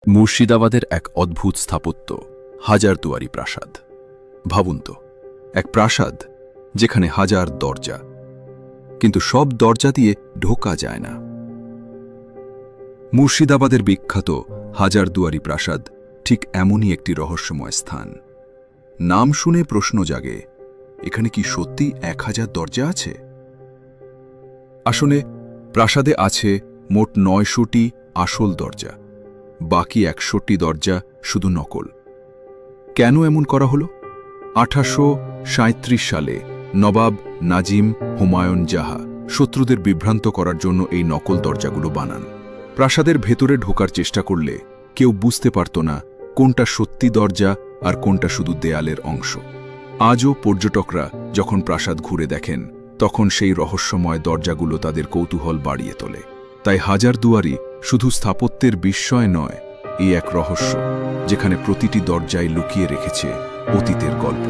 মুর্শিদাবাদের এক অদ্ভুত স্থাপত্য হাজারদুয়ারি প্রাসাদ। ভাবুন তো, এক প্রাসাদ যেখানে হাজার দরজা, কিন্তু সব দরজা দিয়ে ঢোকা যায় না। মুর্শিদাবাদের বিখ্যাত হাজারদুয়ারি প্রাসাদ ঠিক এমনই একটি রহস্যময় স্থান। নাম শুনে প্রশ্ন জাগে, এখানে কি সত্যি 1000 দরজা আছে? আসলে প্রাসাদে আছে মোট 900টি আসল দরজা, বাকি 61টি দরজা শুধু নকল। কেন এমন করা হলো? 1837 সালে নবাব নাজিম হুমায়ুন জাহা শত্রুদের বিভ্রান্ত করার জন্য এই নকল দরজাগুলো বানান। প্রাসাদের ভেতরে ঢোকার চেষ্টা করলে কেউ বুঝতে পারত না কোনটা সত্যি দরজা আর কোনটা শুধু দেয়ালের অংশ। আজও পর্যটকরা যখন প্রাসাদ ঘুরে দেখেন, তখন সেই রহস্যময় দরজাগুলো তাদের কৌতূহল বাড়িয়ে তোলে। তাই হাজারদুয়ারি শুধু স্থাপত্যের বিস্ময় নয়, এই এক রহস্য যেখানে প্রতিটি দরজায় লুকিয়ে রেখেছে অতীতের গল্প।